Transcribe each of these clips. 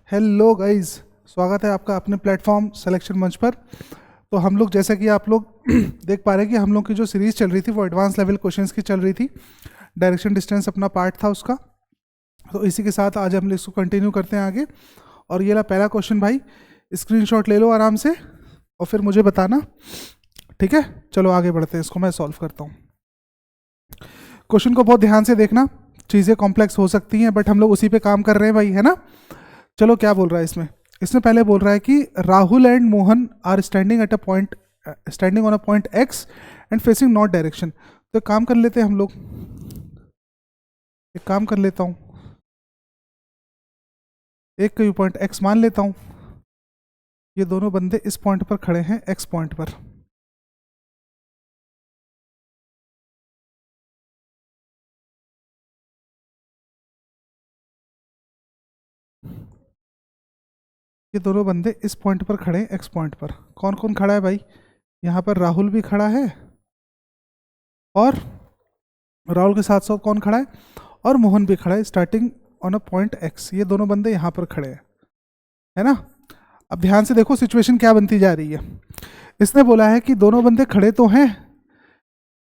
Hello guys, स्वागत है आपका अपने प्लेटफॉर्म सिलेक्शन मंच पर। तो हम लोग जैसा कि आप लोग देख पा रहे हैं कि हम लोग की जो सीरीज़ चल रही थी वो एडवांस लेवल क्वेश्चंस की चल रही थी। डायरेक्शन डिस्टेंस अपना पार्ट था उसका। तो इसी के साथ आज हम इसको कंटिन्यू करते हैं आगे। और ये ला पहला क्वेश्चन भाई, स्क्रीनशॉट ले लो आराम से और फिर मुझे बताना, ठीक है। चलो आगे बढ़ते हैं, इसको मैं सॉल्व करता हूँ। क्वेश्चन को बहुत ध्यान से देखना, चीज़ें कॉम्प्लेक्स हो सकती हैं बट हम लोग उसी पे काम कर रहे हैं भाई, है ना। चलो क्या बोल रहा है इसमें पहले बोल रहा है कि Rahul and Mohan are standing on a point X and facing north direction. तो एक काम कर लेते हैं हम लोग, एक काम कर लेता हूँ, एक व्यू पॉइंट एक्स मान लेता हूँ। ये दोनों बंदे इस पॉइंट पर खड़े हैं, एक्स पॉइंट पर। ये दोनों बंदे इस पॉइंट पर खड़े हैं, एक्स पॉइंट पर। कौन कौन खड़ा है भाई? यहाँ पर राहुल भी खड़ा है और राहुल के साथ साथ कौन खड़ा है, और मोहन भी खड़ा है, starting on a point x. ये दोनों बंदे यहाँ पर खड़े हैं, है ना। अब ध्यान से देखो सिचुएशन क्या बनती जा रही है। इसने बोला है कि दोनों बंदे खड़े तो हैं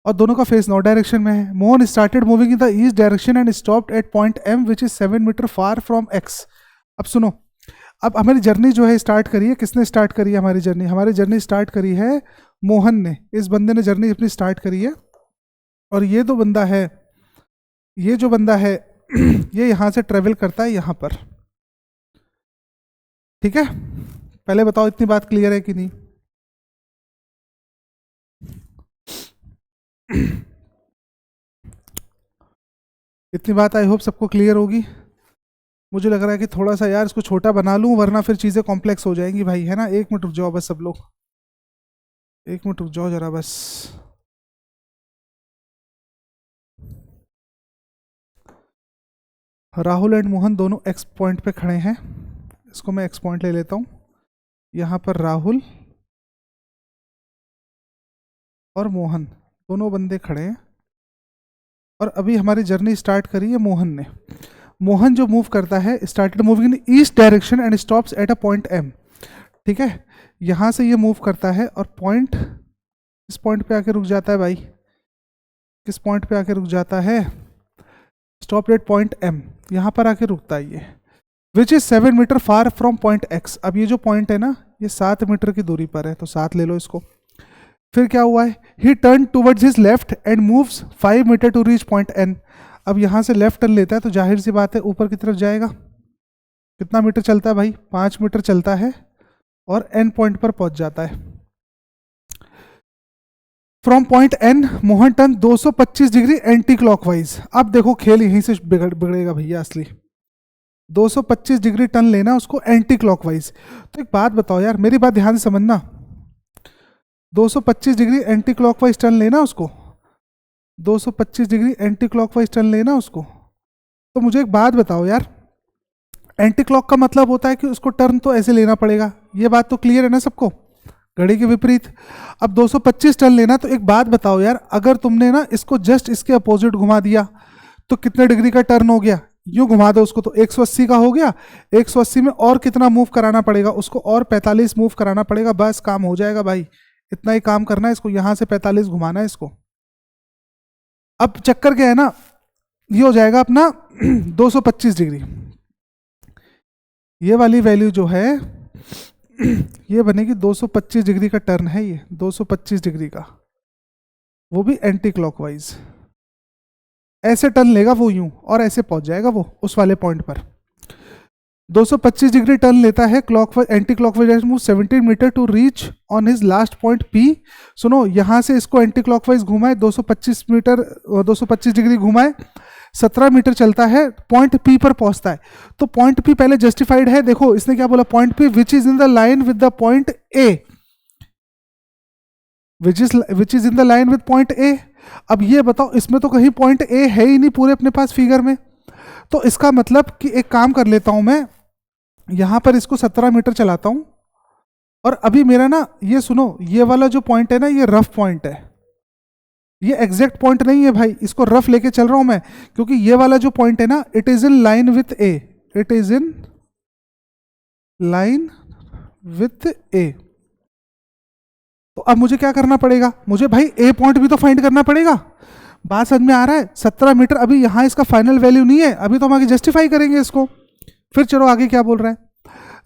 और दोनों का फेस नॉर्थ डायरेक्शन में है। Mohan started moving in the east direction and stopped at point M which is 7 metre far from X. अब सुनो, अब हमारी जर्नी जो है स्टार्ट करी है, किसने स्टार्ट करी है हमारी जर्नी स्टार्ट करी है मोहन ने। इस बंदे ने जर्नी अपनी स्टार्ट करी है और ये जो बंदा है ये यहाँ से ट्रेवल करता है यहाँ पर, ठीक है। पहले बताओ इतनी बात क्लियर है कि नहीं? इतनी बात आई होप सबको क्लियर होगी। मुझे लग रहा है कि थोड़ा सा यार इसको छोटा बना लूं वरना फिर चीज़ें कॉम्प्लेक्स हो जाएंगी भाई, है ना। एक मिनट रुक जाओ बस सब लोग, एक मिनट रुक जाओ जरा बस। राहुल एंड मोहन दोनों एक्स पॉइंट पे खड़े हैं। इसको मैं एक्स पॉइंट ले लेता हूँ। यहाँ पर राहुल और मोहन दोनों बंदे खड़े हैं और अभी हमारी जर्नी स्टार्ट करी है मोहन ने। मोहन जो मूव करता है, started moving in east direction and stops at a point M, ठीक है। यहाँ से ये मूव करता है और पॉइंट, इस पॉइंट पे आके रुक जाता है भाई। किस पॉइंट पे आके रुक जाता है? स्टॉप एट पॉइंट एम, यहाँ पर आके रुकता है ये, which is 7 metre far from point X. अब ये जो पॉइंट है ना ये 7 मीटर की दूरी पर है, तो 7 ले लो इसको। फिर क्या हुआ है, he turn towards his left and moves 5 metre to reach point N. अब यहाँ से लेफ्ट टर्न लेता है तो जाहिर सी बात है ऊपर की तरफ जाएगा। कितना मीटर चलता है भाई? 5 मीटर चलता है और एन पॉइंट पर पहुंच जाता है। From point N Mohan turn 225 degree anti clockwise. अब देखो खेल यहीं से बिगड़ेगा भैया असली। 225 डिग्री टर्न लेना उसको एंटी क्लॉकवाइज। तो एक बात बताओ यार, मेरी बात ध्यान से समझना, 225 डिग्री एंटी क्लॉकवाइज टर्न लेना उसको, 225 डिग्री एंटी क्लॉकवाइज टर्न लेना उसको। तो मुझे एक बात बताओ यार, एंटी क्लॉक का मतलब होता है कि उसको टर्न तो ऐसे लेना पड़ेगा, ये बात तो क्लियर है ना सबको, घड़ी के विपरीत। अब 225 टर्न लेना, तो एक बात बताओ यार, अगर तुमने ना इसको जस्ट इसके अपोजिट घुमा दिया तो कितने डिग्री का टर्न हो गया? यूं घुमा दो उसको तो 180 का हो गया। 180 में और कितना मूव कराना पड़ेगा उसको? और 45 मूव कराना पड़ेगा, बस काम हो जाएगा भाई। इतना ही काम करना है इसको, यहां से 45 घुमाना है इसको। अब चक्कर क्या है ना, ये हो जाएगा अपना 225 डिग्री। ये वाली वैल्यू जो है ये बनेगी 225 डिग्री का टर्न है ये, 225 डिग्री का, वो भी एंटी क्लॉकवाइज। ऐसे टर्न लेगा वो यूं और ऐसे पहुंच जाएगा वो उस वाले पॉइंट पर। 225 डिग्री टर्न लेता है clockwise, anti clockwise move 17 metre to reach on his last point P. सुनो, यहां से इसको एंटी क्लॉकवाइज घुमाए 225 डिग्री घुमाए, 17 मीटर चलता है, पॉइंट पी पर पहुंचता है। तो पॉइंट पी पहले जस्टिफाइड है, देखो इसने क्या बोला, point P which is in the line with the point A, which is in the line with point A. अब ये बताओ, इसमें तो कहीं पॉइंट ए है ही नहीं पूरे अपने पास फिगर में। तो इसका मतलब कि एक काम कर लेता हूं मैं, यहां पर इसको 17 मीटर चलाता हूं और अभी मेरा ना, ये सुनो, ये वाला जो पॉइंट है ना ये रफ पॉइंट है, ये एग्जैक्ट पॉइंट नहीं है भाई, इसको रफ लेके चल रहा हूं मैं, क्योंकि ये वाला जो पॉइंट है ना it is in line with A, it is in line with A. तो अब मुझे क्या करना पड़ेगा, मुझे भाई ए पॉइंट भी तो फाइंड करना पड़ेगा। बात समझ में आ रहा है? 17 मीटर, अभी यहाँ इसका फाइनल वैल्यू नहीं है, अभी तो हम आगे जस्टिफाई करेंगे इसको। फिर चलो आगे क्या बोल रहा है,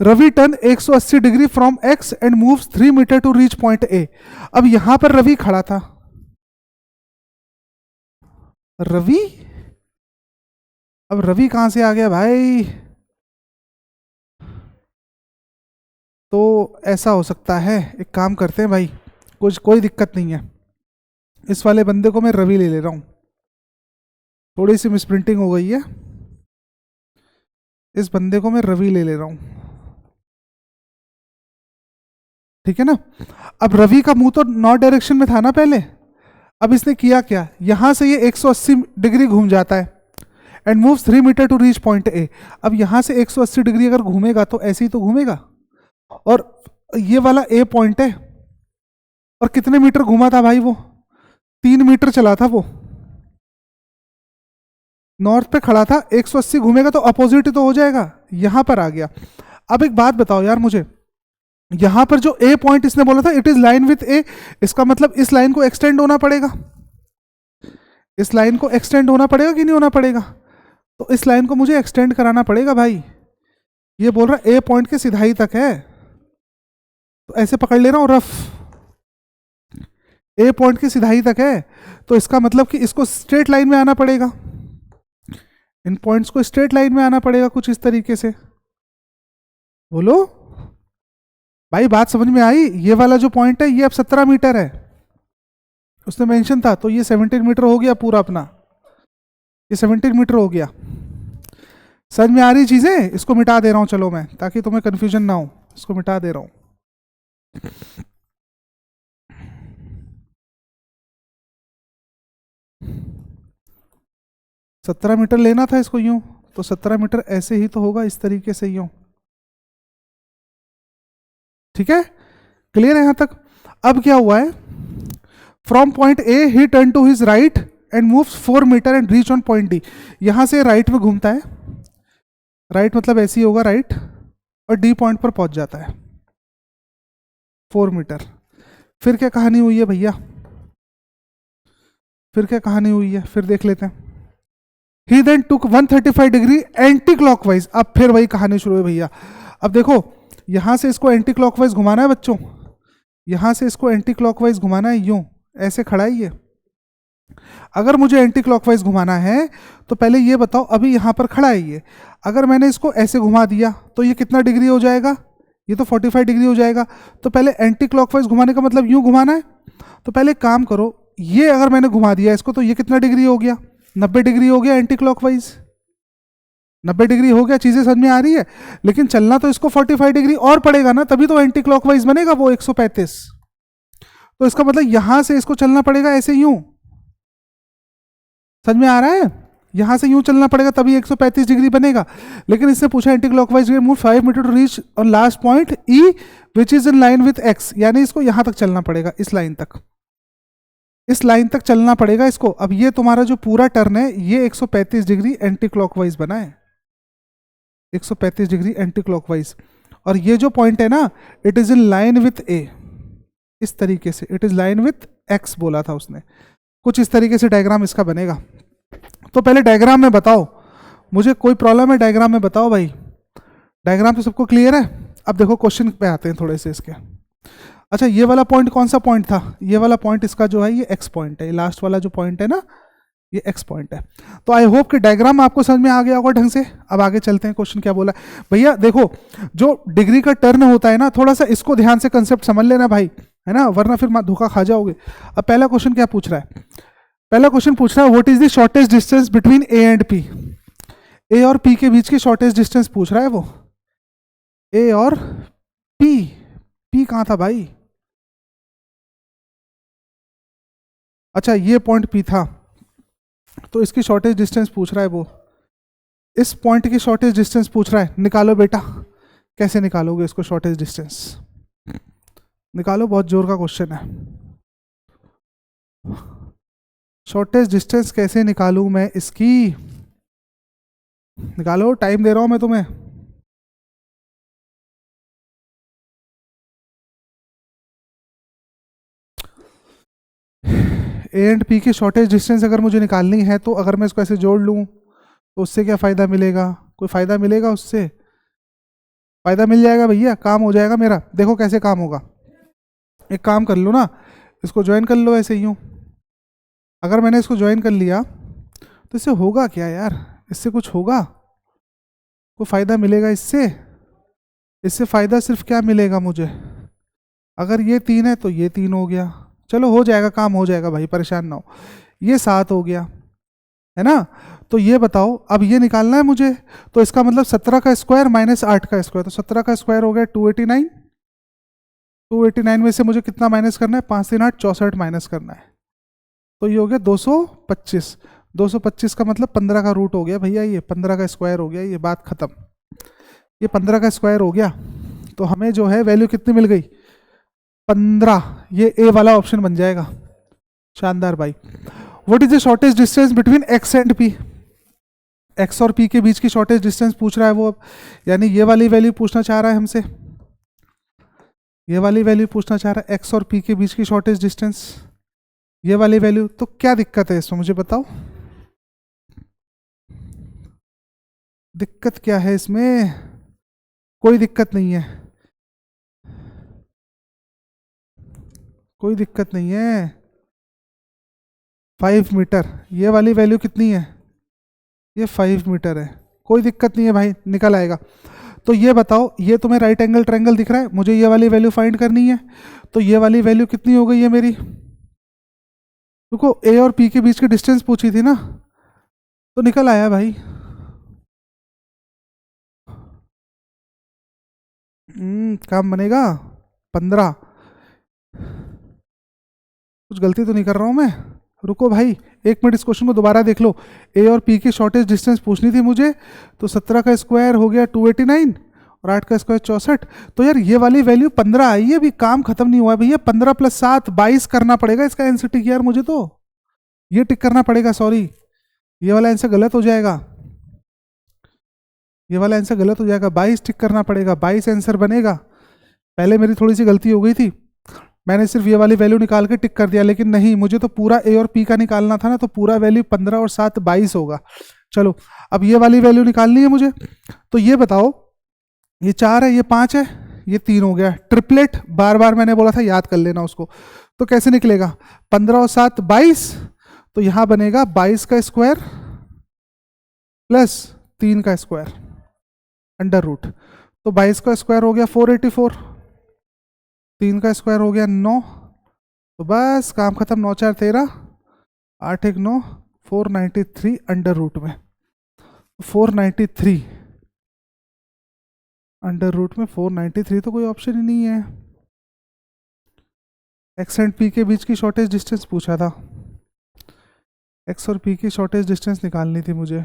Ravi turn 180 degree from X and moves 3 metre to reach point A. अब यहां पर रवि खड़ा था, रवि, अब रवि कहां से आ गया भाई? तो ऐसा हो सकता है, एक काम करते हैं भाई, कुछ कोई दिक्कत नहीं है, इस वाले बंदे को मैं रवि ले ले रहा हूं, थोड़ी सी मिसप्रिंटिंग हो गई है, इस बंदे को मैं रवि ले ले रहा हूं, ठीक है ना। अब रवि का मुंह तो नॉर्थ डायरेक्शन में था ना पहले, अब इसने किया क्या, यहां से ये 180 डिग्री घूम जाता है and moves 3 metre to reach point A. अब यहां से 180 डिग्री अगर घूमेगा तो ऐसे ही तो घूमेगा, और ये वाला ए पॉइंट है, और कितने मीटर घूमा था भाई वो, 3 मीटर चला था वो, नॉर्थ पे खड़ा था, 180 घूमेगा तो अपोजिट ही तो हो जाएगा, यहां पर आ गया। अब एक बात बताओ यार मुझे, यहां पर जो ए पॉइंट इसने बोला था इट इज लाइन विथ ए, इसका मतलब इस लाइन को एक्सटेंड होना पड़ेगा, इस लाइन को एक्सटेंड होना पड़ेगा कि नहीं होना पड़ेगा? तो इस लाइन को मुझे एक्सटेंड कराना पड़ेगा भाई। ये बोल रहा ए पॉइंट के सिधाई तक है, तो ऐसे पकड़ ले रहा हूं रफ, ए पॉइंट की सिधाई तक है, तो इसका मतलब कि इसको स्ट्रेट लाइन में आना पड़ेगा, इन पॉइंट्स को स्ट्रेट लाइन में आना पड़ेगा कुछ इस तरीके से। बोलो भाई, बात समझ में आई? ये वाला जो पॉइंट है ये अब 17 मीटर है, उसने मेंशन था, तो ये 17 मीटर हो गया पूरा अपना, ये 17 मीटर हो गया। समझ में आ रही चीजें? इसको मिटा दे रहा हूं चलो मैं, ताकि तुम्हें कंफ्यूजन ना हो, इसको मिटा दे रहा हूं। 17 मीटर लेना था इसको यूं, तो 17 मीटर ऐसे ही तो होगा, इस तरीके से यूं, ठीक है, क्लियर है यहां तक? अब क्या हुआ है, from point A he turn to his right and moves 4 metre and reach on point D. यहां से राइट में घूमता है, राइट मतलब ऐसे ही होगा राइट, और डी पॉइंट पर पहुंच जाता है 4 मीटर। फिर क्या कहानी हुई है भैया, फिर क्या कहानी हुई है, फिर देख लेते हैं। He then took 135 degree anti clockwise. अब फिर वही कहानी शुरू है भैया। अब देखो, यहां से इसको एंटी क्लॉकवाइज घुमाना है बच्चों, यहां से इसको एंटी क्लॉकवाइज घुमाना है, यूं ऐसे खड़ा है ये। अगर मुझे एंटी क्लॉकवाइज घुमाना है तो पहले ये बताओ, अभी यहां पर खड़ा है ये, अगर मैंने इसको ऐसे घुमा दिया तो ये कितना डिग्री हो जाएगा, ये तो 45 डिग्री हो जाएगा। तो पहले एंटी क्लॉकवाइज घुमाने का मतलब यूं घुमाना है, तो पहले काम करो, ये अगर मैंने घुमा दिया इसको तो ये कितना डिग्री हो गया, 90 डिग्री हो गया एंटी क्लॉकवाइज, 90 डिग्री हो गया, चीजें समझ में आ रही है? लेकिन चलना तो इसको 45 डिग्री और पड़ेगा ना, तभी तो एंटी क्लॉकवाइज बनेगा वो 135। तो इसका मतलब यहां से इसको चलना पड़ेगा ऐसे यूं, समझ में आ रहा है? यहां से यूं चलना पड़ेगा तभी 135 डिग्री बनेगा। लेकिन इससे पूछा anti clockwise move 5 metre to reach on last point E which is in line with X, यानी इसको यहां तक चलना पड़ेगा, इस लाइन तक, इस लाइन तक चलना पड़ेगा इसको। अब ये तुम्हारा जो पूरा टर्न है ये 135 डिग्री एंटी क्लॉकवाइज बना है, 135 डिग्री एंटी क्लॉकवाइज, और ये जो पॉइंट है ना it is in line with A, इस तरीके से, it is line with X बोला था उसने, कुछ इस तरीके से डायग्राम इसका बनेगा। तो पहले डायग्राम में बताओ, मुझे कोई प्रॉब्लम है डायग्राम में बताओ भाई, डायग्राम तो सबको क्लियर है? अब देखो क्वेश्चन पे आते हैं थोड़े से इसके। अच्छा, ये वाला पॉइंट कौन सा पॉइंट था, ये वाला पॉइंट इसका जो है ये एक्स पॉइंट है, लास्ट वाला जो पॉइंट है ना ये एक्स पॉइंट है। तो आई होप कि डायग्राम आपको समझ में आ गया होगा ढंग से। अब आगे चलते हैं, क्वेश्चन क्या बोला भैया। देखो, जो डिग्री का टर्न होता है ना, थोड़ा सा इसको ध्यान से कंसेप्ट समझ लेना भाई, है ना, वरना फिर धोखा खा जाओगे। अब पहला क्वेश्चन क्या पूछ रहा है, पहला क्वेश्चन पूछ रहा है what is the shortest distance between A and P. A और पी के बीच की शॉर्टेस्ट डिस्टेंस पूछ रहा है वो, ए और पी, पी कहां था भाई? अच्छा, ये पॉइंट पी था, तो इसकी शॉर्टेस्ट डिस्टेंस पूछ रहा है वो, इस पॉइंट की शॉर्टेस्ट डिस्टेंस पूछ रहा है, निकालो बेटा। कैसे निकालोगे इसको शॉर्टेस्ट डिस्टेंस, निकालो, बहुत जोर का क्वेश्चन है। शॉर्टेस्ट डिस्टेंस कैसे निकालूं मैं इसकी, निकालो, टाइम दे रहा हूं मैं तुम्हें। ए एंड पी की शॉर्टेज डिस्टेंस अगर मुझे निकालनी है तो अगर मैं इसको ऐसे जोड़ लूँ तो उससे क्या फ़ायदा मिलेगा? कोई फ़ायदा मिलेगा उससे? फ़ायदा मिल जाएगा भैया, काम हो जाएगा मेरा। देखो कैसे काम होगा, एक काम कर लो ना, इसको ज्वाइन कर लो ऐसे यूँ। अगर मैंने इसको ज्वाइन कर लिया तो इससे होगा क्या यार? इससे कुछ होगा? कोई फ़ायदा मिलेगा इससे? इससे फ़ायदा सिर्फ क्या मिलेगा मुझे? अगर ये 3 है तो ये 3 हो गया, चलो हो जाएगा, काम हो जाएगा भाई, परेशान ना हो। ये 7 हो गया, है ना? तो ये बताओ, अब ये निकालना है मुझे, तो इसका मतलब 17 का स्क्वायर माइनस 8 का स्क्वायर, तो 17 का स्क्वायर हो गया 289। 289 में से मुझे कितना माइनस करना है? 5 3 8 64 माइनस करना है, तो ये हो गया 225। 225 का मतलब 15 का रूट हो गया भैया, ये 15 का स्क्वायर हो गया, ये बात खत्म। ये 15 का स्क्वायर हो गया, तो हमें जो है वैल्यू कितनी मिल गई? 15। ये ए वाला ऑप्शन बन जाएगा। शानदार भाई। What is the shortage distance between x and P? X और पी के बीच की शॉर्टेज डिस्टेंस पूछ रहा है वो अब, यानी ये वाली वैल्यू पूछना चाह रहा है हमसे, ये वाली वैल्यू पूछना चाह रहा है, एक्स और पी के बीच की शॉर्टेज डिस्टेंस, ये वाली वैल्यू। तो क्या दिक्कत है इसमें मुझे बताओ, दिक्कत क्या है इसमें? कोई दिक्कत नहीं है, कोई दिक्कत नहीं है। 5 मीटर, ये वाली वैल्यू कितनी है? ये 5 मीटर है, कोई दिक्कत नहीं है भाई, निकल आएगा। तो ये बताओ, ये तुम्हें राइट एंगल ट्रायंगल दिख रहा है, मुझे ये वाली वैल्यू फाइंड करनी है, तो ये वाली वैल्यू कितनी हो गई है मेरी? रुको, ए और पी के बीच की डिस्टेंस पूछी थी ना, तो निकल आया भाई। काम बनेगा 15। कुछ गलती तो नहीं कर रहा हूं मैं? रुको भाई, एक मिनट, इस क्वेश्चन को दोबारा देख लो। ए और पी की शॉर्टेज डिस्टेंस पूछनी थी मुझे, तो 17 का स्क्वायर हो गया 289 और 8 का स्क्वायर 64। तो यार ये वाली वैल्यू 15 आई है, अभी काम खत्म नहीं हुआ है भैया। 15 + 7 22 करना पड़ेगा इसका आंसर टिक यार, मुझे तो ये टिक करना पड़ेगा। सॉरी, ये वाला आंसर गलत हो जाएगा, ये वाला आंसर गलत हो जाएगा, 22 टिक करना पड़ेगा, 22 आंसर बनेगा। पहले मेरी थोड़ी सी गलती हो गई थी, मैंने सिर्फ ये वाली वैल्यू निकाल के टिक कर दिया, लेकिन नहीं, मुझे तो पूरा ए और पी का निकालना था ना, तो पूरा वैल्यू 15 और 7 22 होगा। चलो, अब ये वाली वैल्यू निकालनी है मुझे, तो ये बताओ, ये 4 है, ये 5 है, ये 3 हो गया। ट्रिपलेट बार बार मैंने बोला था, याद कर लेना उसको। तो कैसे निकलेगा? 15 और 7 22, तो यहां बनेगा 22 का स्क्वायर प्लस 3 का स्क्वायर अंडर रूट, तो 22 का स्क्वायर हो गया 484, 3 का स्क्वायर हो गया 9, तो बस काम खत्म। 9 4 13, 8 1 9, 493 अंडर रूट में, 493 अंडर रूट में 493, तो कोई ऑप्शन ही नहीं है। एक्स एंड पी के बीच की शॉर्टेज डिस्टेंस पूछा था, एक्स और पी की शॉर्टेज डिस्टेंस निकालनी थी मुझे।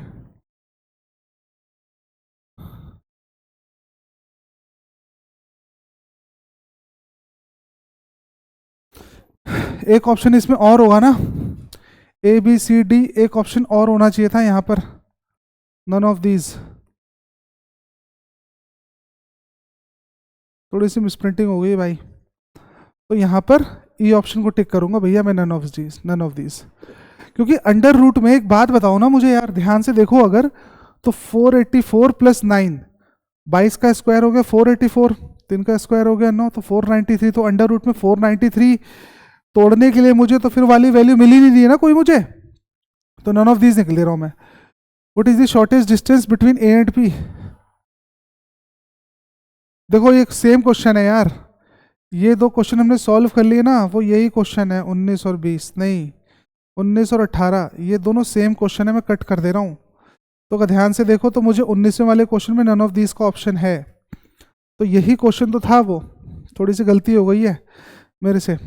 एक ऑप्शन इसमें और होगा ना, ए बी सी डी, एक ऑप्शन और होना चाहिए था यहाँ पर, नन ऑफ दीज। थोड़ी सी मिसप्रिंटिंग हो गई भाई, तो यहाँ पर ई ऑप्शन को टिक करूंगा भैया मैं, none of these, none of these. क्योंकि अंडर रूट में, एक बात बताओ ना मुझे यार, ध्यान से देखो अगर, तो 484 + 9, 22 का स्क्वायर हो गया 484, 3 का स्क्वायर हो गया 9, तो 493, तो अंडर रूट में 493 तोड़ने के लिए मुझे तो फिर वाली वैल्यू मिल ही नहीं दी ना कोई मुझे, तो नन ऑफ दीज निकल दे रहा हूं मैं। What is the shortage distance between A and P? देखो ये सेम क्वेश्चन है यार, ये दो क्वेश्चन हमने सॉल्व कर लिए ना, वो यही क्वेश्चन है 19 और 20, नहीं 19 और 18, ये दोनों सेम क्वेश्चन है, मैं कट कर दे रहा हूँ। तो अगर ध्यान से देखो तो मुझे 19वें वाले क्वेश्चन में नन ऑफ दीज का ऑप्शन है, तो यही क्वेश्चन तो था वो, थोड़ी सी गलती हो गई है मेरे से।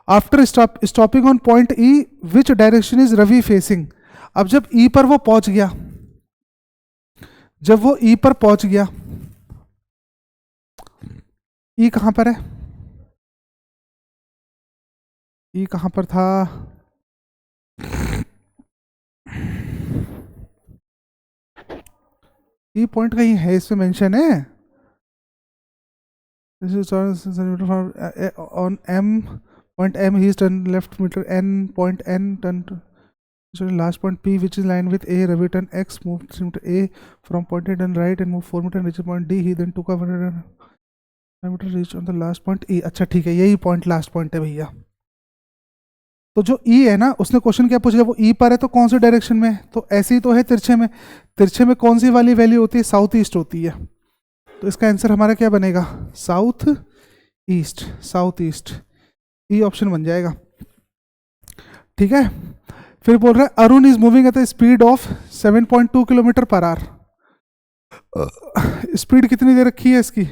After stopping on point E, which direction is Ravi facing? अब जब ई पर वो पहुंच गया, जब वो ई पर पहुंच गया, ई कहां पर है? ई कहां पर था? ई पॉइंट कहीं है, इसमें मेंशन है, on M Point M, he is turn left meter N, point N turn to last point P, which is line with A. Ravi turn X, move 3 meter A from point A, turn right and move 4 meter and reach point D. He then took a 5 meter reach on the last point E. अच्छा ठीक है, यही point last point है भैया। तो जो E है ना, उसने क्वेश्चन क्या पूछा, वो E पर है तो कौन सी डायरेक्शन में, तो ऐसे ही तो है तिरछे में। तिरछे में कौन सी वाली वैल्यू होती है, साउथ ईस्ट होती है। तो इसका आंसर हमारा क्या बनेगा, south east, south east, E option बन जाएगा। ठीक है, फिर बोल रहा है Arun is moving at the speed of 7.2 kilometre per hour. Speed कितनी दे रखी है इसकी,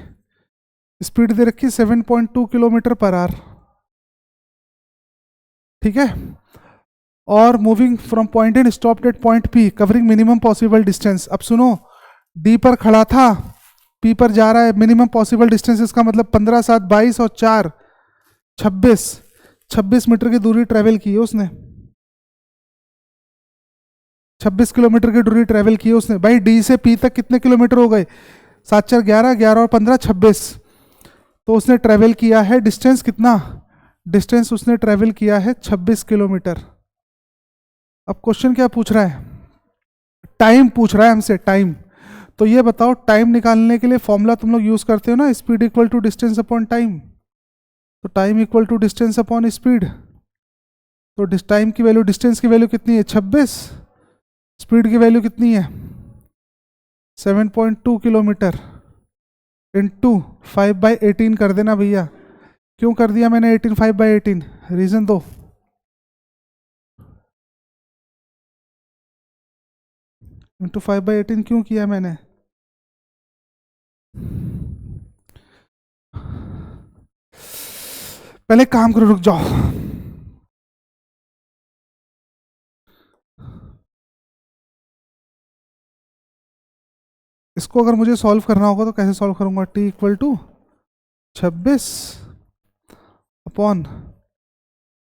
स्पीड दे रखी है 7.2 किलोमीटर पर आवर। ठीक है, और moving from point and stop at point P covering minimum possible distance. अब सुनो, डी पर खड़ा था, पी पर जा रहा है, मिनिमम पॉसिबल डिस्टेंस, इसका मतलब 15, 7, 22 और 4 26 मीटर की दूरी ट्रेवल की है उसने, 26 किलोमीटर की दूरी ट्रेवल की है उसने। भाई डी से पी तक कितने किलोमीटर हो गए, 7, 4, 11, 11 और 15 26। तो उसने ट्रेवल किया है डिस्टेंस कितना, डिस्टेंस उसने ट्रेवल किया है 26 किलोमीटर। अब क्वेश्चन क्या पूछ रहा है, टाइम पूछ रहा है हमसे, टाइम। तो ये बताओ, टाइम निकालने के लिए फॉर्मूला तुम लोग यूज करते हो ना, speed equal to distance upon time. तो time equal to distance upon speed. तो टाइम की वैल्यू, डिस्टेंस की वैल्यू कितनी है 26, स्पीड की वैल्यू कितनी है 7.2 किलोमीटर इंटू 5/18 कर देना भैया। क्यों कर दिया मैंने 18 5/18, रीजन दो। इंटू 5/18 क्यों किया मैंने, पहले काम करो, रुक जाओ। इसको अगर मुझे सॉल्व करना होगा तो कैसे सॉल्व करूंगा, t equal to 26 upon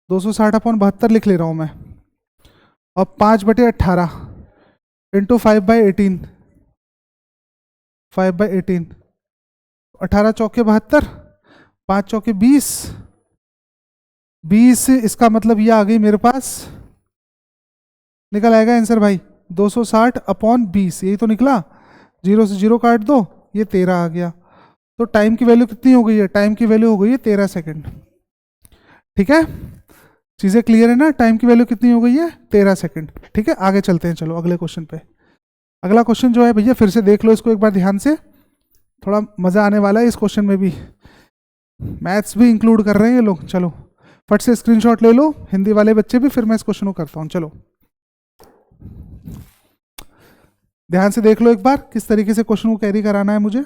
260 upon 72 लिख ले रहा हूं मैं, और 5/18 इंटू 5/18, 5/18, 18 चौके 72, 5 चौके 20, 20, इसका मतलब ये आ गई मेरे पास, निकल आएगा आंसर भाई 260 अपॉन 20, यही तो निकला। 0 से 0 काट दो, ये 13 आ गया। तो टाइम की वैल्यू कितनी हो गई है, टाइम की वैल्यू हो गई है 13 सेकंड। ठीक है, चीजें क्लियर है ना, टाइम की वैल्यू कितनी हो गई है 13 सेकंड। ठीक है, आगे चलते हैं, चलो अगले क्वेश्चन पे। अगला क्वेश्चन जो है भैया, फिर से देख लो इसको एक बार ध्यान से, थोड़ा मजा आने वाला है इस क्वेश्चन में भी, मैथ्स भी इंक्लूड कर रहे हैं ये लोग। चलो फट से स्क्रीनशॉट ले लो, हिंदी वाले बच्चे भी, फिर मैं इस क्वेश्चन को करता हूं। चलो ध्यान से देख लो एक बार, किस तरीके से क्वेश्चन को कैरी कराना है मुझे।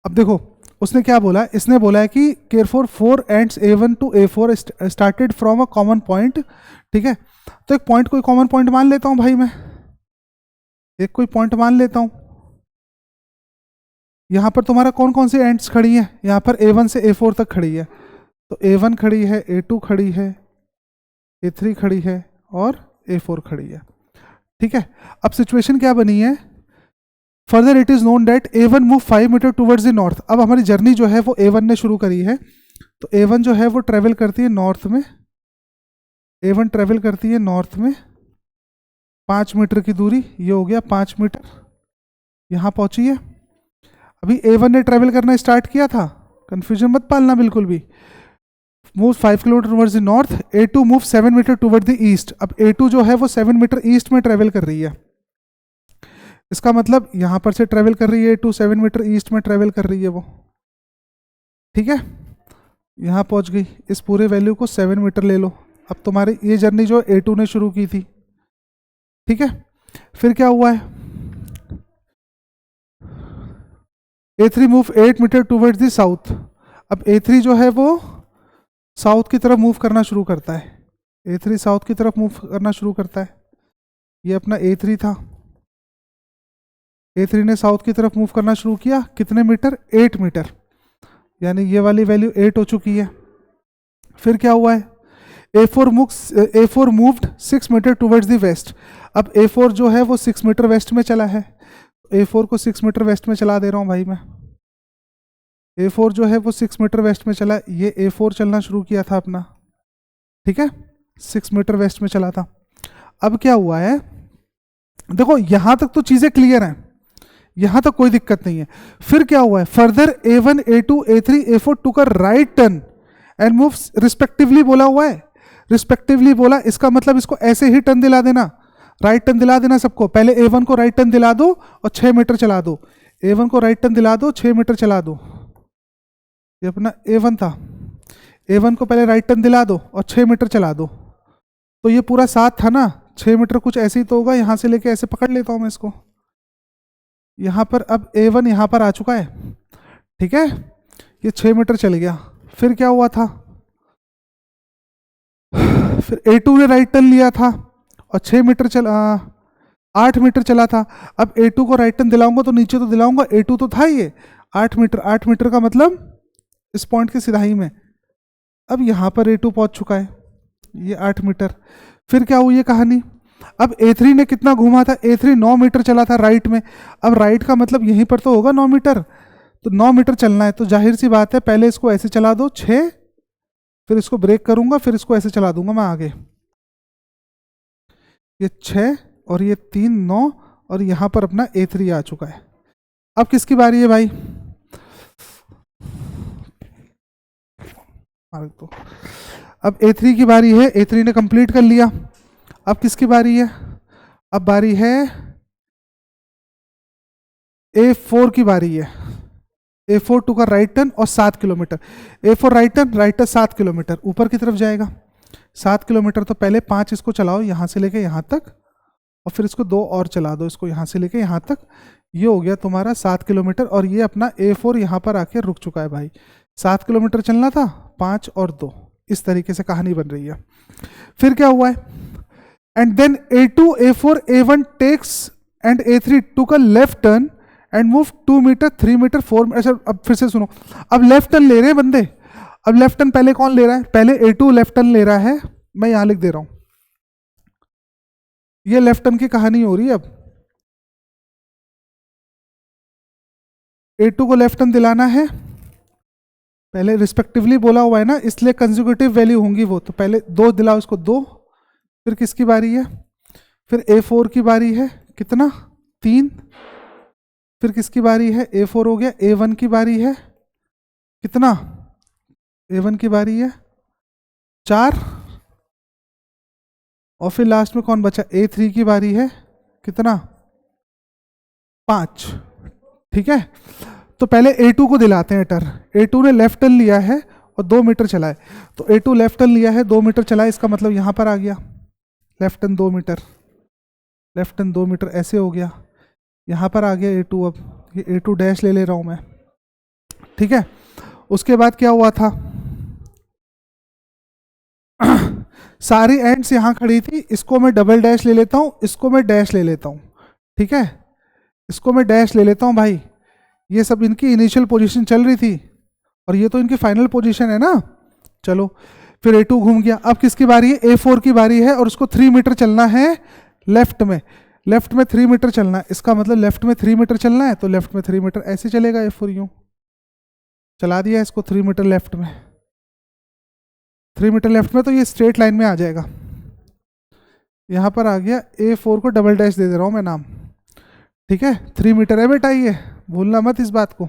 अब देखो उसने क्या बोला, इसने बोला है कि care for 4 ends A1 to A4 started from a common point. ठीक है, तो एक पॉइंट, कोई कॉमन पॉइंट मान लेता हूं भाई मैं, एक कोई पॉइंट मान लेता हूं। यहां पर तुम्हारा कौन कौन सी एंड्स खड़ी है, यहां पर A1 से A4 तक खड़ी है, तो A1 खड़ी है, A2 खड़ी है, A3 खड़ी है और A4 खड़ी है। ठीक है, अब सिचुएशन क्या बनी है, further it is known that A1 move 5 metre towards the north. अब हमारी जर्नी जो है वो A1 ने शुरू करी है, तो A1 जो है वो ट्रेवल करती है नॉर्थ में, A1 ट्रेवल करती है नॉर्थ में 5 मीटर की दूरी, ये हो गया 5 मीटर, यहां पहुंची है। अभी A1 ने ट्रेवल करना स्टार्ट किया था, कंफ्यूजन मत पालना बिल्कुल भी। Move 5 kilometre towards the north, A2 move 7 metre toward the east. अब A2 जो है वो 7 मीटर ईस्ट में ट्रेवल कर रही है, इसका मतलब यहां पर से ट्रेवल कर रही है A2, 7 मीटर ईस्ट में ट्रेवल कर रही है वो। ठीक है, यहां पहुंच गई, इस पूरे वैल्यू को 7 मीटर ले लो। अब तुम्हारी ये जर्नी जो A2 ने शुरू की थी। ठीक है, फिर क्या हुआ है, A3 move 8 metre towards the south. अब A3 जो है वो साउथ की तरफ मूव करना शुरू करता है, A3 साउथ की तरफ मूव करना शुरू करता है। ये अपना A3 था, A3 ने साउथ की तरफ मूव करना शुरू किया, कितने मीटर 8 मीटर, यानी ये वाली वैल्यू 8 हो चुकी है। फिर क्या हुआ है, A4 moved 6 metre towards the west. अब A4 जो है वो 6 मीटर वेस्ट में चला है, A4 को 6 मीटर वेस्ट में चला दे रहा हूं भाई मैं। A4 जो है वो 6 मीटर वेस्ट में चला, ये A4 चलना शुरू किया था अपना, ठीक है, 6 मीटर वेस्ट में चला था। अब क्या हुआ है, देखो यहां तक तो चीजें क्लियर हैं, यहां तक कोई दिक्कत नहीं है। फिर क्या हुआ है, further A1 A2 A3 A4 took a right turn and moves respectively बोला हुआ है, रिस्पेक्टिवली बोला, इसका मतलब इसको ऐसे ही टर्न दिला देना, राइट टर्न दिला देना सबको। पहले A1 को राइट टर्न दिला दो और 6 मीटर चला दो, A1 को राइट टर्न दिला दो, 6 मीटर चला दो। ये अपना A1 था, A1 को पहले राइट टर्न दिला दो और 6 मीटर चला दो, तो ये पूरा 7 था ना, 6 मीटर कुछ ऐसे ही तो होगा, यहां से लेके ऐसे पकड़ लेता हूं मैं इसको, यहां पर अब A1 यहां पर आ चुका है, ठीक है, ये 6 मीटर चल गया। फिर क्या हुआ था, फिर A2 ने राइट टर्न लिया था और 6 मीटर चला, 8 मीटर चला था। अब A2 को राइट टर्न दिलाऊंगा तो नीचे तो दिलाऊंगा, A2 तो था ये 8 मीटर, 8 मीटर का मतलब इस पॉइंट के सिधाई में। अब यहां पर A2 पहुंच चुका है, ये 8 मीटर। फिर क्या हुई ये कहानी, अब A3 ने कितना घूमा था, A3 9 मीटर चला था राइट में। अब राइट का मतलब यहीं पर तो होगा 9 मीटर, तो 9 मीटर चलना है, तो जाहिर सी बात है पहले इसको ऐसे चला दो 6, फिर इसको ब्रेक करूंगा, फिर इसको ऐसे चला दूंगा मैं आगे, ये 6 और ये 3 9, और यहां पर अपना A3 आ चुका है। अब किसकी बारी है भाई, तो अब A3 की बारी है, A3 ने कंप्लीट कर लिया। अब किसकी बारी है, अब बारी है A4 की बारी है। A4 टू का राइट टर्न और 7 kilometre, A4 right turn 7 kilometre ऊपर की तरफ जाएगा, 7 किलोमीटर। तो पहले 5 इसको चलाओ यहां से लेके यहां तक, और फिर इसको 2 और चला दो, इसको यहां से लेके यहां तक, ये हो गया तुम्हारा 7 किलोमीटर। और ये अपना A4 यहां पर आके रुक चुका है भाई, 7 किलोमीटर चलना था, 5 और 2, इस तरीके से कहानी बन रही है। फिर क्या हुआ है, and then A2 A4 A1 takes and A3 took a left turn and move 2 metre 3 metre 4 metre. अच्छा अब फिर से सुनो, अब लेफ्ट टर्न ले रहे हैं बंदे। अब लेफ्ट टर्न पहले कौन ले रहा है, पहले A2 लेफ्ट टर्न ले रहा है, मैं यहां लिख दे रहा हूं, ये लेफ्ट टर्न की कहानी हो रही है। अब A2 को लेफ्ट टर्न दिलाना है, पहले रिस्पेक्टिवली बोला हुआ है ना, इसलिए कंसेक्यूटिव वैल्यू होंगी वो, तो पहले 2 दिलाओ इसको 2। फिर किसकी बारी है, फिर A4 की बारी है, कितना 3। फिर किसकी बारी है, A4 हो गया, A1 की बारी है, कितना A1 की बारी है 4, और फिर लास्ट में कौन बचा, A3 की बारी है, कितना 5, ठीक है। तो पहले A2 को दिलाते हैं टर्न, A2 ने लेफ्ट टर्न लिया है और 2 मीटर चला है, तो A2 लेफ्ट टर्न लिया है 2 मीटर चला है, इसका मतलब यहां पर आ गया left turn 2 metre, left turn 2 metre ऐसे हो गया, यहां पर आ गया A2। अब ये A2 डैश ले ले रहा हूं मैं, ठीक है। उसके बाद क्या हुआ था सारी एंड्स यहां खड़ी थी, इसको मैं डबल डैश ले लेता हूं, इसको मैं डैश ले लेता हूं, ठीक है, इसको मैं डैश ले लेता हूं भाई। ये सब इनकी इनिशियल पोजीशन चल रही थी और ये तो इनकी फाइनल पोजीशन है ना। चलो फिर A2 घूम गया। अब किसकी बारी है, A4 की बारी है, और उसको 3 मीटर चलना है लेफ्ट में, लेफ्ट में 3 मीटर चलना है, इसका मतलब लेफ्ट में 3 मीटर चलना है, तो लेफ्ट में 3 मीटर ऐसे चलेगा। A4 यूं चला दिया इसको 3 मीटर लेफ्ट में, 3 मीटर लेफ्ट में, तो ये स्ट्रेट लाइन में आ जाएगा। यहां पर आ गया, A4 को डबल डैश दे दे रहा हूं मैं नाम, ठीक है, 3 मीटर है बेटा, ये भूलना मत इस बात को।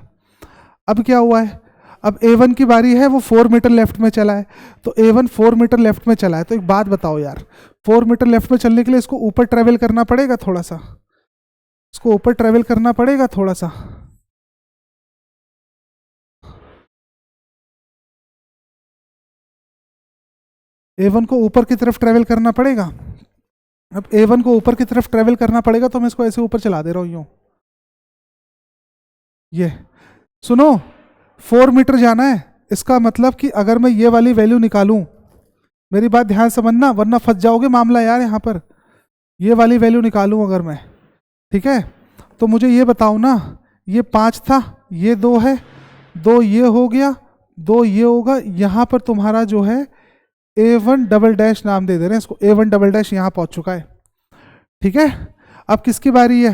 अब क्या हुआ है, अब A1 की बारी है, वो 4 मीटर लेफ्ट में चला है, तो A1 4 मीटर लेफ्ट में चला है। तो एक बात बताओ यार, 4 मीटर लेफ्ट में चलने के लिए इसको ऊपर ट्रेवल करना पड़ेगा थोड़ा सा, इसको ऊपर ट्रेवल करना पड़ेगा थोड़ा सा, A1 को ऊपर की तरफ ट्रेवल करना पड़ेगा। अब A1 को ऊपर की तरफ ट्रेवल करना पड़ेगा, तो मैं इसको ऐसे ऊपर चला दे रहा हूं यूं, ये सुनो 4 मीटर जाना है, इसका मतलब कि अगर मैं ये वाली वैल्यू निकालूं, मेरी बात ध्यान समझना वरना फंस जाओगे मामला यार, यहाँ पर ये वाली वैल्यू निकालूं अगर मैं, ठीक है, तो मुझे ये बताओ ना, ये 5 था, ये 2 है, 2 ये हो गया, 2 ये होगा, यहाँ पर तुम्हारा जो है A1 डबल डैश नाम दे दे रहे हैं इसको, A1 डबल डैश यहाँ पहुँच चुका है, ठीक है। अब किसकी बारी है,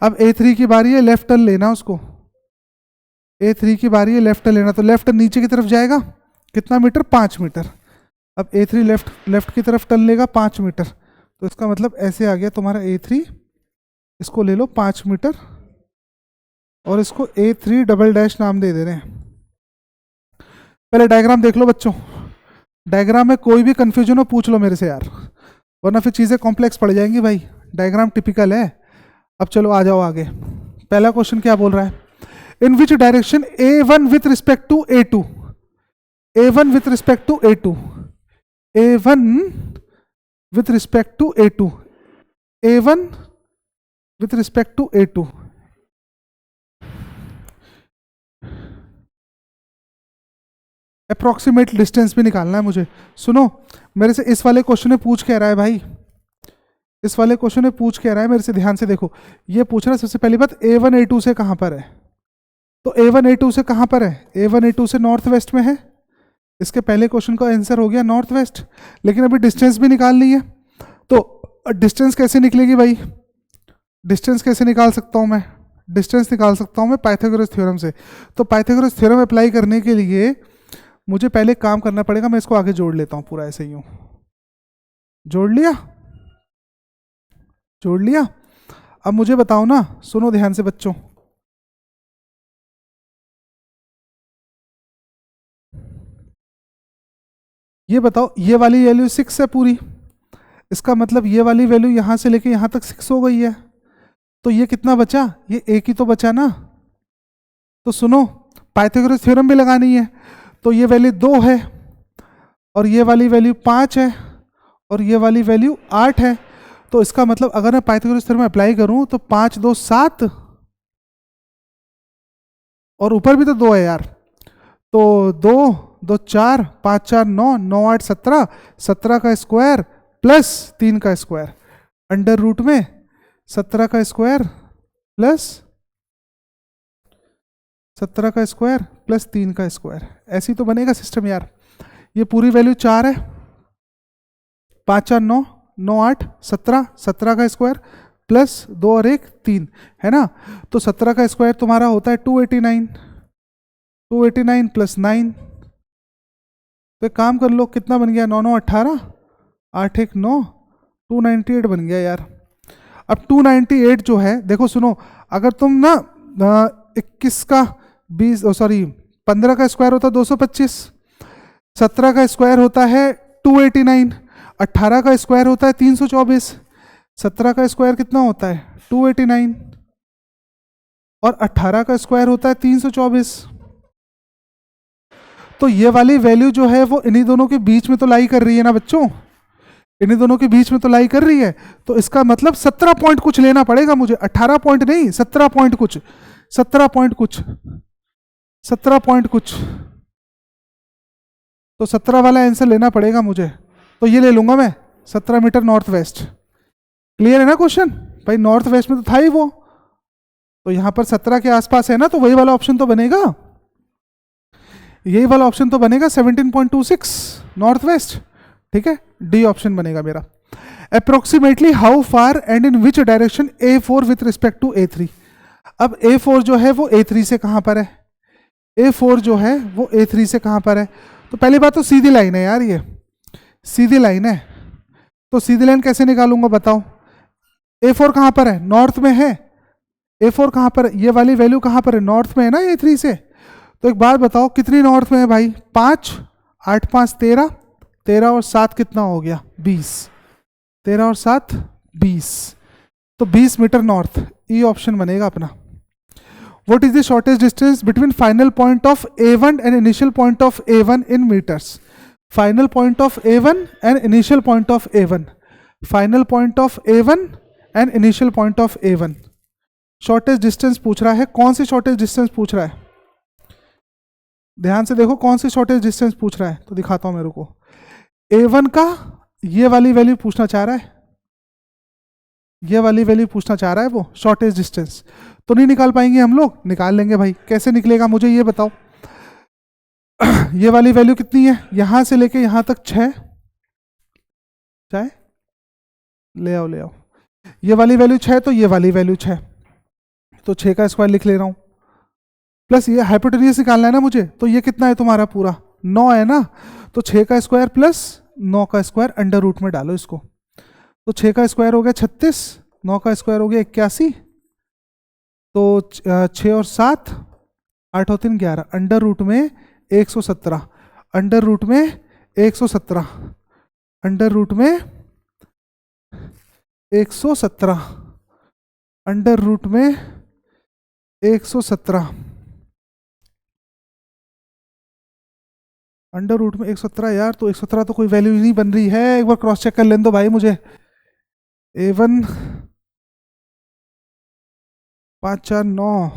अब A3 की बारी है, लेफ्ट टर्न लेना उसको, A3 की बारी है लेफ्ट लेना, तो लेफ्ट नीचे की तरफ जाएगा कितना मीटर, 5 मीटर। अब A3 लेफ्ट की तरफ टर्न लेगा 5 मीटर, तो इसका मतलब ऐसे आ गया तुम्हारा A3, इसको ले लो 5 मीटर और इसको A3 डबल डैश नाम दे रहे हैं। पहले डायग्राम देख लो बच्चों, डायग्राम में कोई भी कंफ्यूजन हो पूछ लो मेरे से यार, वरना फिर चीज़ें कॉम्प्लेक्स पड़ जाएंगी भाई। डायग्राम टिपिकल है। अब चलो आ जाओ आगे। पहला क्वेश्चन क्या बोल रहा है, in which direction A1 with respect to A2, A1 with respect to A2, A1 with respect to A2, A1 with respect to A2। Approximate distance भी निकालना है मुझे। सुनो, मेरे से इस वाले क्वेश्चन में पूछ क्या रहा है भाई, इस वाले क्वेश्चन में पूछ क्या रहा है मेरे से, ध्यान से देखो। ये पूछ रहा है सबसे पहली बात A1 A2 से कहां पर है, तो A1 A2 से कहां पर है, A1 A2 से नॉर्थ वेस्ट में है। इसके पहले क्वेश्चन का आंसर हो गया नॉर्थ वेस्ट, लेकिन अभी डिस्टेंस भी निकालनी है। तो डिस्टेंस कैसे निकलेगी भाई, डिस्टेंस कैसे निकाल सकता हूं मैं, डिस्टेंस निकाल सकता हूं मैं पाइथागोरस थ्योरम से। तो पाइथागोरस थ्योरम अप्लाई करने के लिए मुझे पहले काम करना पड़ेगा, मैं इसको आगे जोड़ लेता हूं पूरा ऐसे ही हूं, जोड़ लिया, जोड़ लिया। अब मुझे बताओ ना, सुनो ध्यान से बच्चों, ये बताओ, ये वाली वैल्यू 6 है पूरी, इसका मतलब ये वाली वैल्यू यहां से लेके यहां तक 6 हो गई है, तो ये कितना बचा, ये एक ही तो बचा ना। तो सुनो, पाइथागोरस थ्योरम भी लगानी है, तो ये वैल्यू 2 है और ये वाली वैल्यू 5 है और ये वाली वैल्यू 8 है। तो इसका मतलब अगर मैं पाइथागोरस थ्योरम अप्लाई करूं तो 5 2 7 और ऊपर भी तो 2 है यार, तो 2 2 4 5 4 9 9 8 17, 17 का स्क्वायर प्लस 3 का स्क्वायर, अंडर रूट में 17 का स्क्वायर प्लस 17 का स्क्वायर प्लस 3 का स्क्वायर, ऐसी तो बनेगा सिस्टम यार। ये पूरी वैल्यू 4 है, 5 4 9 9 8 17, 17 का स्क्वायर प्लस 2 और 1 3 है ना। तो 17 का स्क्वायर तुम्हारा होता है 289, 289 प्लस 9, तो एक काम कर लो, कितना बन गया, 9 9 18, 8 1 9, 298 बन गया यार। अब 298 जो है, देखो सुनो, अगर तुम ना 21 का 20 सॉरी 15 का स्क्वायर होता है 225, 17 का स्क्वायर होता है 289, 18 का स्क्वायर होता है 324, 17 का स्क्वायर कितना होता है 289 और 18 का स्क्वायर होता है 324। तो ये वाली वैल्यू जो है वो इन्हीं दोनों के बीच में तो लाई कर रही है ना बच्चों, इन्हीं दोनों के बीच में तो लाई कर रही है। तो इसका मतलब 17 पॉइंट कुछ लेना पड़ेगा मुझे, 18 पॉइंट नहीं, 17 पॉइंट कुछ, 17 पॉइंट कुछ, 17 पॉइंट कुछ, तो 17 वाला आंसर लेना पड़ेगा मुझे। तो ये ले लूंगा मैं, 17 मीटर नॉर्थ वेस्ट। क्लियर है ना क्वेश्चन भाई, नॉर्थ वेस्ट में तो था ही वो, तो यहां पर 17 के आसपास है ना, तो वही वाला ऑप्शन तो बनेगा, यही वाला ऑप्शन तो बनेगा 17.26 नॉर्थ वेस्ट। ठीक है, डी ऑप्शन बनेगा मेरा। Approximately how far and in which direction A4 with respect to A3। अब A4 जो है वो A3 से कहां पर है, A4 जो है वो A3 से कहां पर है। तो पहली बात तो सीधी लाइन है यार, ये सीधी लाइन है, तो सीधी लाइन कैसे निकालूंगा बताओ। A4 कहां पर है, नॉर्थ में है, A4 कहां पर है, ये वाली वैल्यू कहां पर है, नॉर्थ में है ना A3 से। तो एक बात बताओ कितनी नॉर्थ में है भाई, 5 8 5 13, 13 और 7 कितना हो गया 20, 13 और 7 20, तो 20 मीटर नॉर्थ, ई ऑप्शन बनेगा अपना। What is the shortest distance between final point of A1 and initial point of A1 in meters? Final point of A1 and initial point of A1. Final point of A1 and initial point of A1. Shortest distance पूछ रहा है, कौन सी shortest distance पूछ रहा है, ध्यान से देखो कौन सी shortest distance पूछ रहा है, तो दिखाता हूं मेरे को। A1 का ये वाली वैल्यू पूछना चाह रहा है, ये वाली वैल्यू पूछना चाह रहा है वो, शॉर्टेज डिस्टेंस। तो नहीं निकाल पाएंगे हम लोग, निकाल लेंगे भाई, कैसे निकलेगा मुझे ये बताओ। ये वाली वैल्यू कितनी है, यहां से लेके यहां तक 6, चाहे ले आओ ले आओ, ये वाली वैल्यू 6, तो ये वाली वैल्यू 6, तो 6 का स्क्वायर लिख ले रहा हूं, प्लस ये हाइपोटेन्यूज निकालना है ना मुझे, तो ये कितना है तुम्हारा पूरा 9 है ना, तो 6 का स्क्वायर प्लस 9 का स्क्वायर अंडर रूट में डालो इसको, तो 6 का स्क्वायर हो गया 36, 9 का स्क्वायर हो गया 81, तो 6 और 7 8 और 3 11, अंडर रूट में 117, अंडर रूट में 117, अंडर रूट में 117, अंडर रूट में 117, अंडर रूट में 117 यार, तो 117 तो कोई वैल्यू ही नहीं बन रही है, एक बार क्रॉस चेक कर लेने दो भाई मुझे। A1 5 4 9,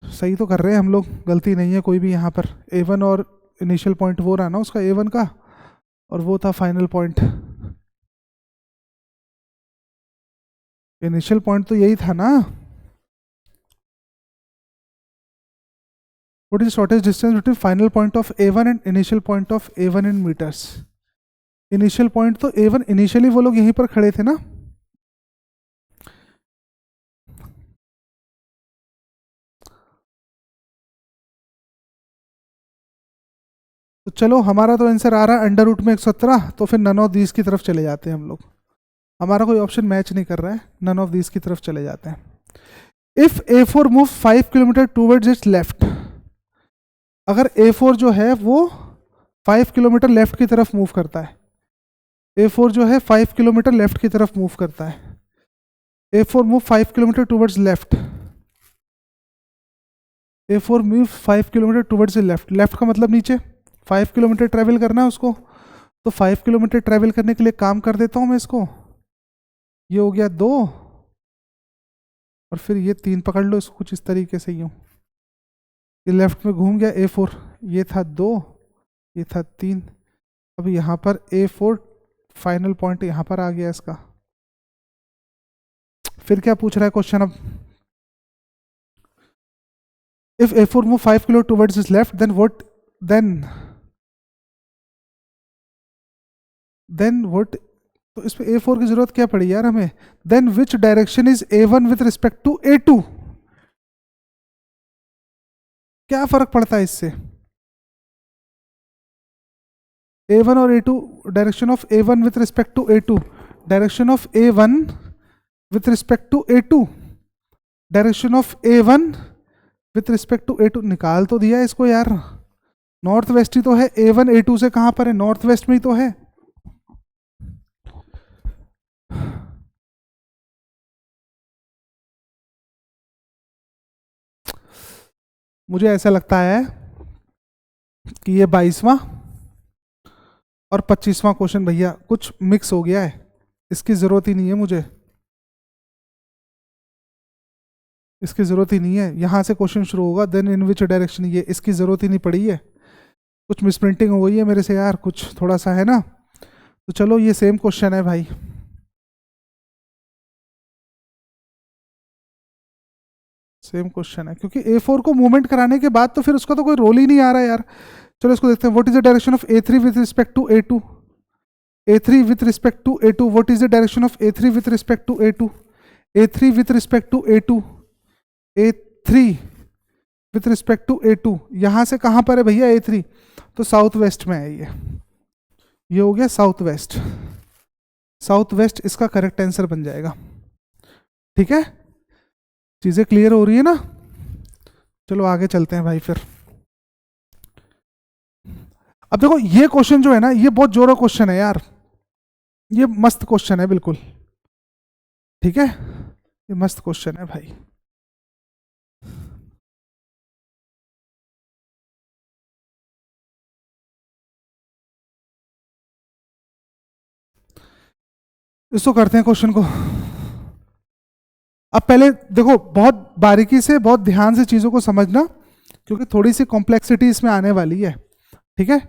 सही तो कर रहे हैं हम लोग, गलती नहीं है कोई भी यहाँ पर। A1 और इनिशियल पॉइंट वो रहा ना उसका A1 का, और वो था फाइनल पॉइंट, इनिशियल पॉइंट तो यही था ना। What is the shortest distance between final point of A1 and initial point of A1 in meters? Initial point तो A1, इनिशियली वो लोग यहीं पर खड़े थे ना, तो चलो हमारा तो आंसर आ रहा है अंडर रूट में 117, तो फिर नन ऑफ दीज की तरफ चले जाते हैं हम लोग, हमारा कोई ऑप्शन मैच नहीं कर रहा है, नन ऑफ दीज की तरफ चले जाते हैं। If A4 move 5 kilometre towards its left, अगर A4 जो है वो 5 किलोमीटर लेफ्ट की तरफ मूव करता है, A4 जो है 5 किलोमीटर लेफ्ट की तरफ मूव करता है, A4 move 5 kilometre towards left, A4 move 5 kilometre towards left, left का मतलब नीचे, 5 किलोमीटर ट्रेवल करना है उसको, तो 5 किलोमीटर ट्रेवल करने के लिए काम कर देता हूं मैं इसको, ये हो गया 2, और फिर ये 3 पकड़ लो इसको कुछ इस तरीके से, यूं ये लेफ्ट में घूम गया A4, ये था 2, ये था 3, अब यहाँ पर A4 फाइनल पॉइंट यहाँ पर आ गया इसका। फिर क्या पूछ रहा है क्वेश्चन अब, if A4 move 5 kilo towards is left then what, then what, तो इस पे A4 की जरूरत क्या पड़ी यार हमें, then which direction is A1 with respect to A2, क्या फर्क पड़ता है इससे, A1 और A2, direction of A1 with respect to A2, direction of A1 with respect to A2, direction of A1 with respect to A2, निकाल तो दिया इसको यार, नॉर्थ वेस्ट ही तो है, A1 A2 से कहां पर है, नॉर्थ वेस्ट में ही तो है। मुझे ऐसा लगता है कि ये 22वां और 25वां क्वेश्चन भैया कुछ मिक्स हो गया है, इसकी जरूरत ही नहीं है मुझे, इसकी जरूरत ही नहीं है, यहां से क्वेश्चन शुरू होगा देन इन विच डायरेक्शन, ये इसकी जरूरत ही नहीं पड़ी है, कुछ मिसप्रिंटिंग हो गई है मेरे से यार, कुछ थोड़ा सा है ना, तो चलो ये सेम क्वेश्चन है भाई, सेम क्वेश्चन है, क्योंकि A4 को मूवमेंट कराने के बाद तो फिर उसका तो कोई रोल ही नहीं आ रहा है यार। चलो इसको देखते हैं, what is the direction of A3 with respect to A2, A3 with respect to A2, what is the direction of A3 with respect to A2, A3 with respect to A2, A3 with respect to A2, यहां से कहां पर है भैया A3, तो south west में है ये हो गया साउथ वेस्ट, साउथ वेस्ट इसका करेक्ट आंसर बन जाएगा। ठीक है, चीजें क्लियर हो रही है ना, चलो आगे चलते हैं भाई फिर। अब देखो ये क्वेश्चन जो है ना, ये बहुत जोरों क्वेश्चन है यार, ये मस्त क्वेश्चन है बिल्कुल, ठीक है, ये मस्त क्वेश्चन है भाई। इसको करते हैं क्वेश्चन को। अब पहले देखो बहुत बारीकी से, बहुत ध्यान से चीजों को समझना, क्योंकि थोड़ी सी कॉम्प्लेक्सिटी इसमें आने वाली है। ठीक है,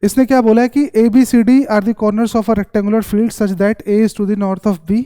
इसने क्या बोला है कि A B C D are the corners of a rectangular field such that A is to the north of B